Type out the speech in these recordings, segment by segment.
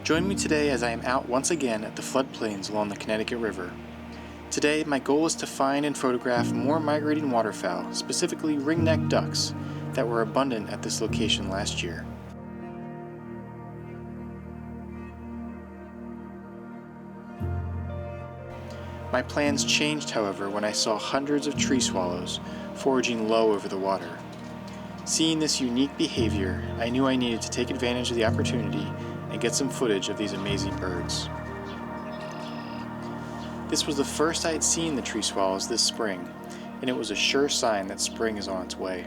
Join me today as I am out once again at the floodplains along the Connecticut River. Today, my goal is to find and photograph more migrating waterfowl, specifically ringneck ducks, that were abundant at this location last year. My plans changed, however, when I saw hundreds of tree swallows foraging low over the water. Seeing this unique behavior, I knew I needed to take advantage of the opportunity and get some footage of these amazing birds. This was the first I had seen the tree swallows this spring, and it was a sure sign that spring is on its way.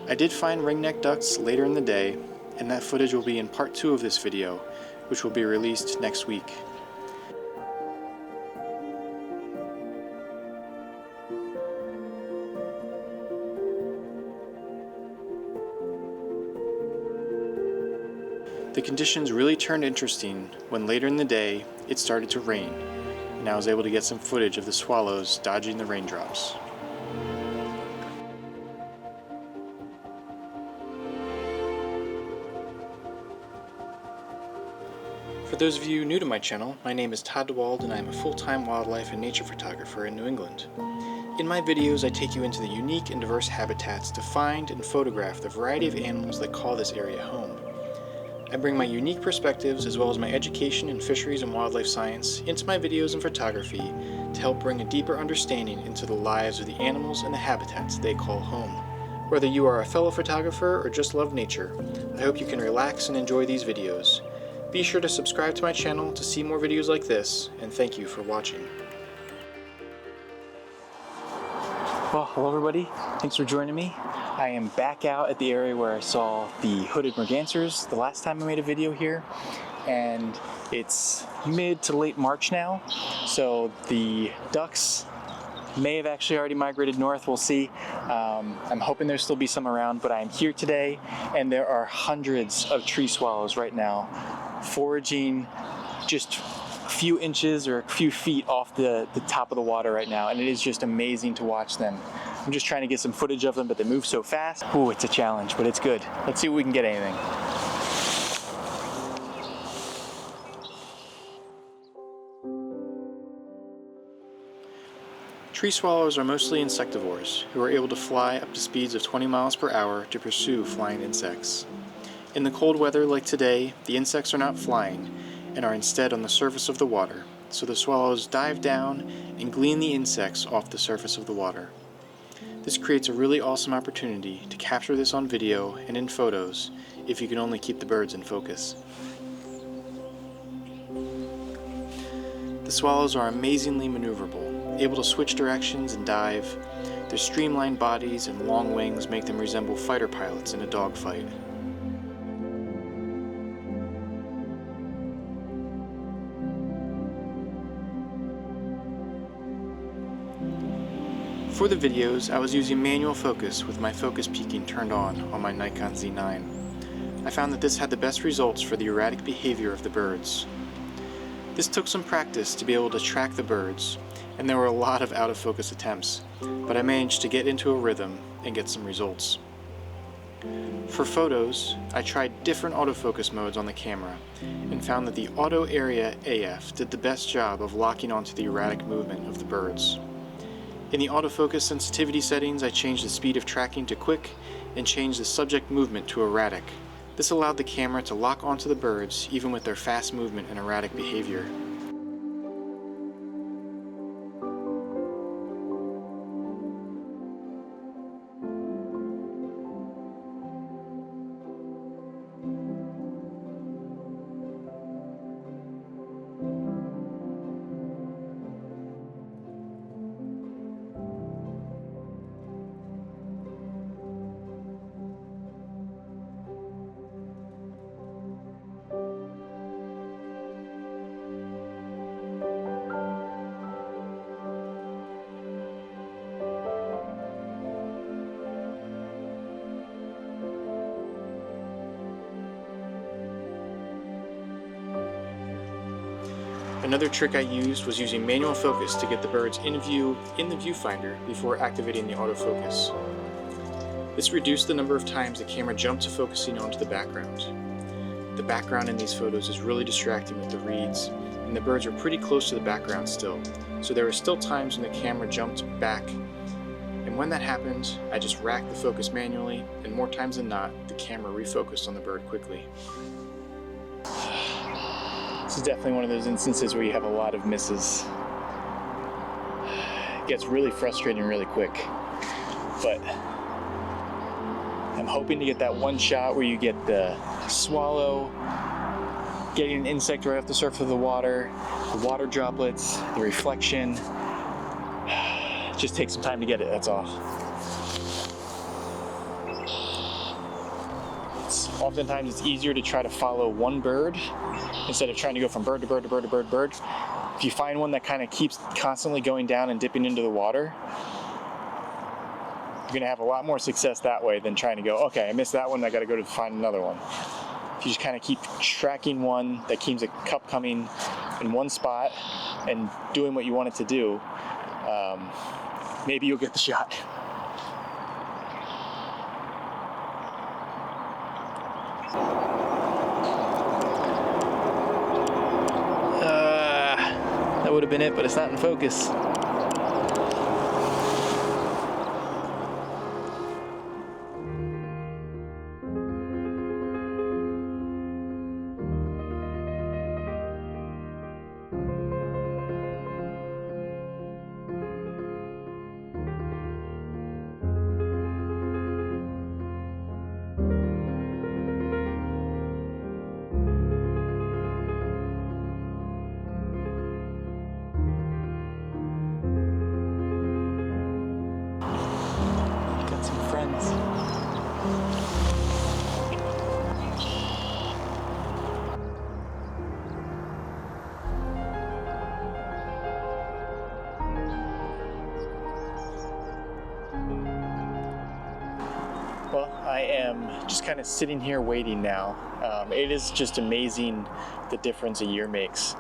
I did find ringneck ducks later in the day, and that footage will be in part 2 of this video, which will be released next week. The conditions really turned interesting when later in the day it started to rain, and I was able to get some footage of the swallows dodging the raindrops. For those of you new to my channel, my name is Todd DeWald and I am a full-time wildlife and nature photographer in New England. In my videos, I take you into the unique and diverse habitats to find and photograph the variety of animals that call this area home. I bring my unique perspectives as well as my education in fisheries and wildlife science into my videos and photography to help bring a deeper understanding into the lives of the animals and the habitats they call home. Whether you are a fellow photographer or just love nature, I hope you can relax and enjoy these videos. Be sure to subscribe to my channel to see more videos like this, and thank you for watching. Well, hello everybody. Thanks for joining me. I am back out at the area where I saw the hooded mergansers the last time I made a video here, and it's mid to late March now, so the ducks may have actually already migrated north. We'll see. I'm hoping there'll still be some around, but I'm here today and there are hundreds of tree swallows right now foraging just a few inches or a few feet off the top of the water right now, and it is just amazing to watch them. I'm just trying to get some footage of them, but they move so fast. Ooh, it's a challenge, but it's good. Let's see if we can get anything. Tree swallows are mostly insectivores who are able to fly up to speeds of 20 miles per hour to pursue flying insects. In the cold weather like today, the insects are not flying and are instead on the surface of the water, so the swallows dive down and glean the insects off the surface of the water. This creates a really awesome opportunity to capture this on video and in photos if you can only keep the birds in focus. The swallows are amazingly maneuverable, able to switch directions and dive. Their streamlined bodies and long wings make them resemble fighter pilots in a dogfight. For the videos, I was using manual focus with my focus peaking turned on my Nikon Z9. I found that this had the best results for the erratic behavior of the birds. This took some practice to be able to track the birds, and there were a lot of out-of-focus attempts, but I managed to get into a rhythm and get some results. For photos, I tried different autofocus modes on the camera, and found that the Auto Area AF did the best job of locking onto the erratic movement of the birds. In the autofocus sensitivity settings, I changed the speed of tracking to quick and changed the subject movement to erratic. This allowed the camera to lock onto the birds even with their fast movement and erratic behavior. Another trick I used was using manual focus to get the birds in view in the viewfinder before activating the autofocus. This reduced the number of times the camera jumped to focusing onto the background. The background in these photos is really distracting with the reeds, and the birds are pretty close to the background still, so there were still times when the camera jumped back. And when that happened, I just racked the focus manually, and more times than not, the camera refocused on the bird quickly. This is definitely one of those instances where you have a lot of misses. It gets really frustrating really quick, but I'm hoping to get that one shot where you get the swallow getting an insect right off the surface of the water droplets, the reflection. Just take some time to get it, that's all. Oftentimes it's easier to try to follow one bird instead of trying to go from bird to bird to bird to bird to bird. If you find one that kind of keeps constantly going down and dipping into the water, you're gonna have a lot more success that way than trying to go, okay, I missed that one, I gotta go to find another one. If you just kind of keep tracking one that keeps a cup coming in one spot and doing what you want it to do, maybe you'll get the shot. That would have been it, but it's not in focus. Well, I am just kind of sitting here waiting now. It is just amazing the difference a year makes.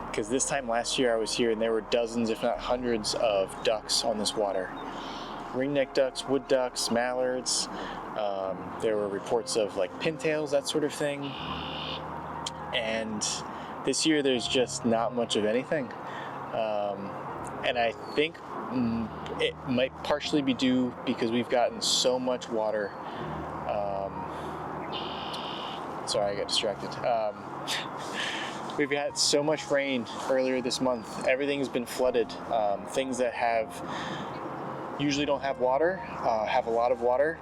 Because this time last year I was here and there were dozens, if not hundreds, of ducks on this water. Ringneck ducks, wood ducks, mallards. There were reports of like pintails, that sort of thing. And this year there's just not much of anything. And I think it might partially be due because we've gotten so much water. Sorry, I got distracted. We've had so much rain earlier this month. Everything's been flooded. Things that usually don't have water have a lot of water.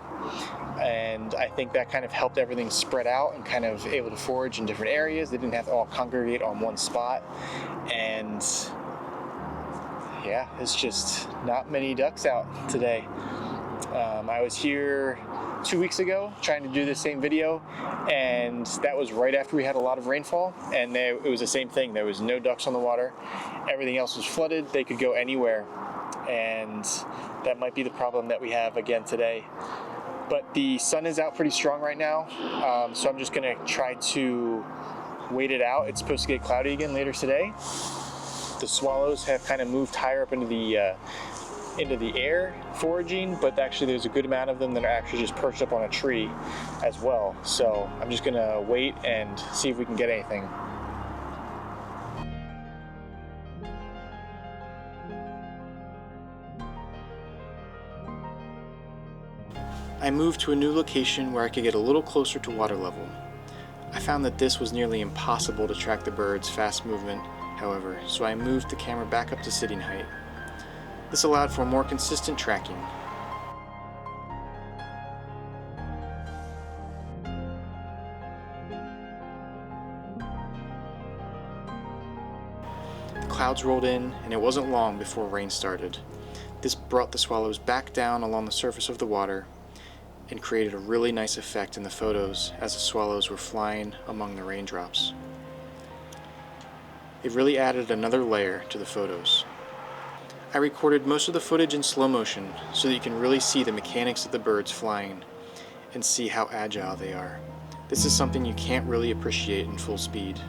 And I think that kind of helped everything spread out and kind of able to forage in different areas. They didn't have to all congregate on one spot. And yeah, it's just not many ducks out today. I was here 2 weeks ago trying to do the same video, and that was right after we had a lot of rainfall, and it was the same thing. There was no ducks on the water. Everything else was flooded. They could go anywhere, and that might be the problem that we have again today. But the sun is out pretty strong right now, so I'm just gonna try to wait it out. It's supposed to get cloudy again later today. The swallows have kind of moved higher up into the air foraging, but actually there's a good amount of them that are actually just perched up on a tree as well. So I'm just gonna wait and see if we can get anything. I moved to a new location where I could get a little closer to water level. I found that this was nearly impossible to track the birds' fast movement, however, so I moved the camera back up to sitting height. This allowed for more consistent tracking. The clouds rolled in, and it wasn't long before rain started. This brought the swallows back down along the surface of the water and created a really nice effect in the photos as the swallows were flying among the raindrops. It really added another layer to the photos. I recorded most of the footage in slow motion so that you can really see the mechanics of the birds flying and see how agile they are. This is something you can't really appreciate in full speed.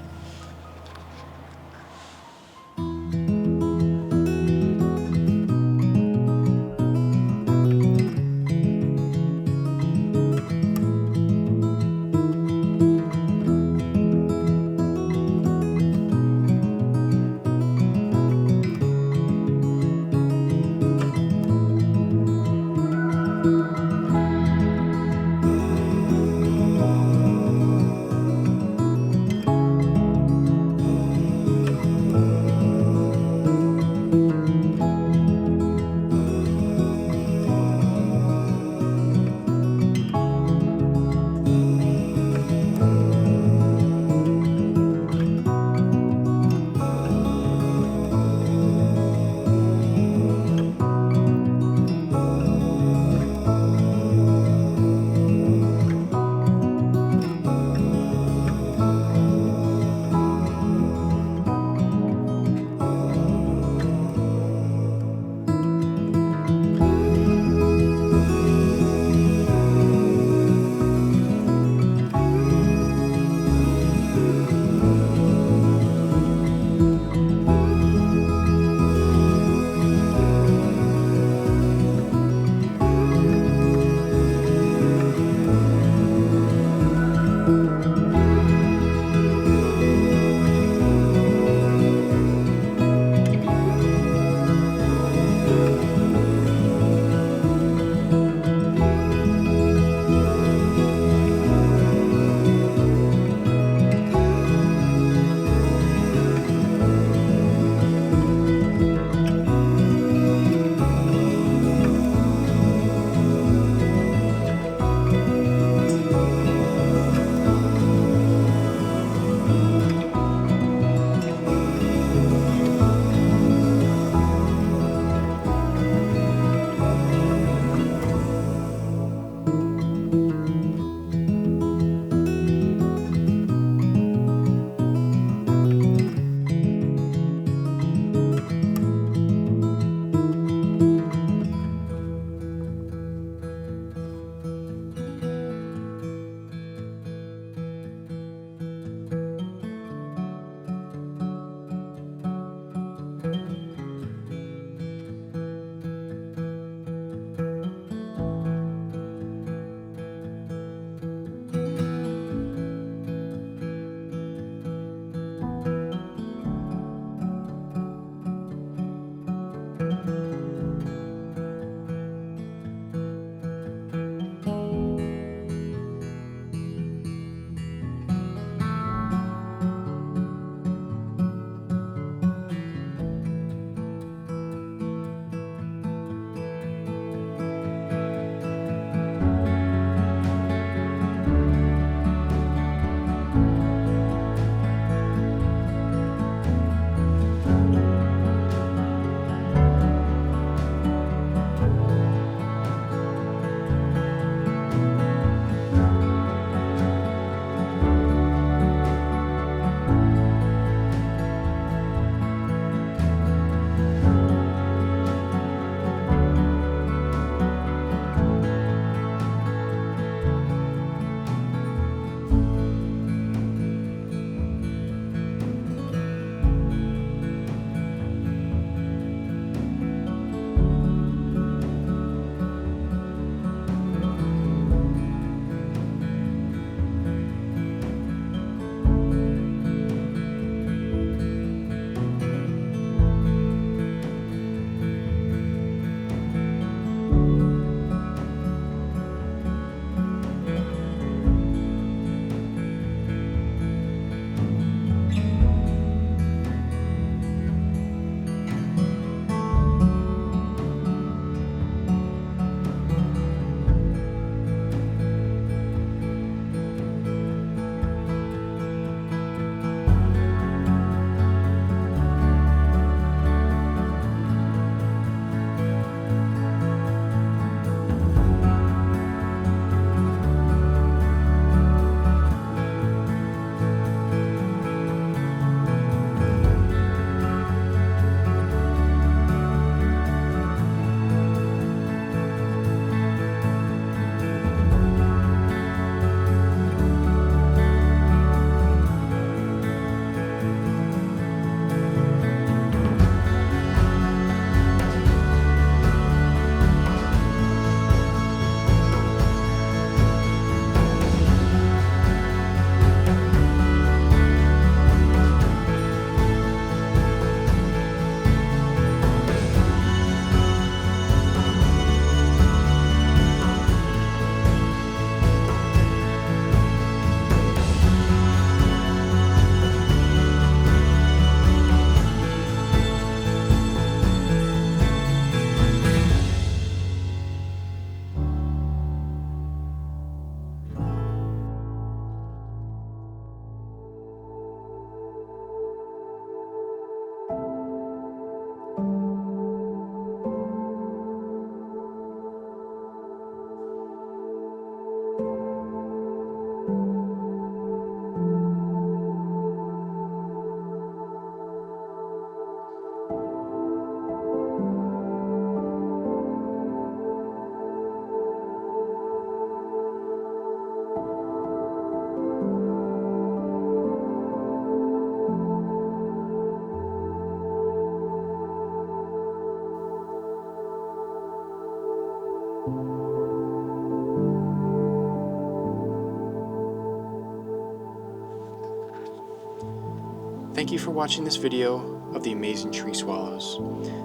Thank you for watching this video of the amazing tree swallows.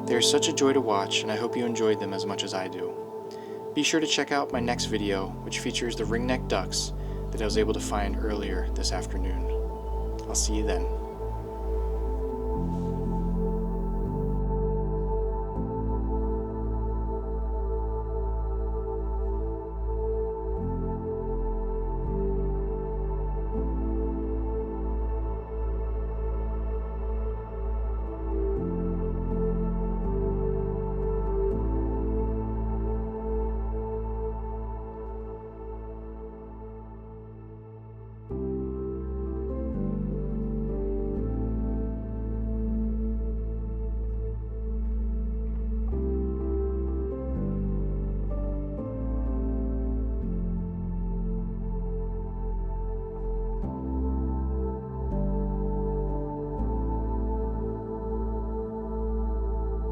They are such a joy to watch, and I hope you enjoyed them as much as I do. Be sure to check out my next video, which features the ringneck ducks that I was able to find earlier this afternoon. I'll see you then.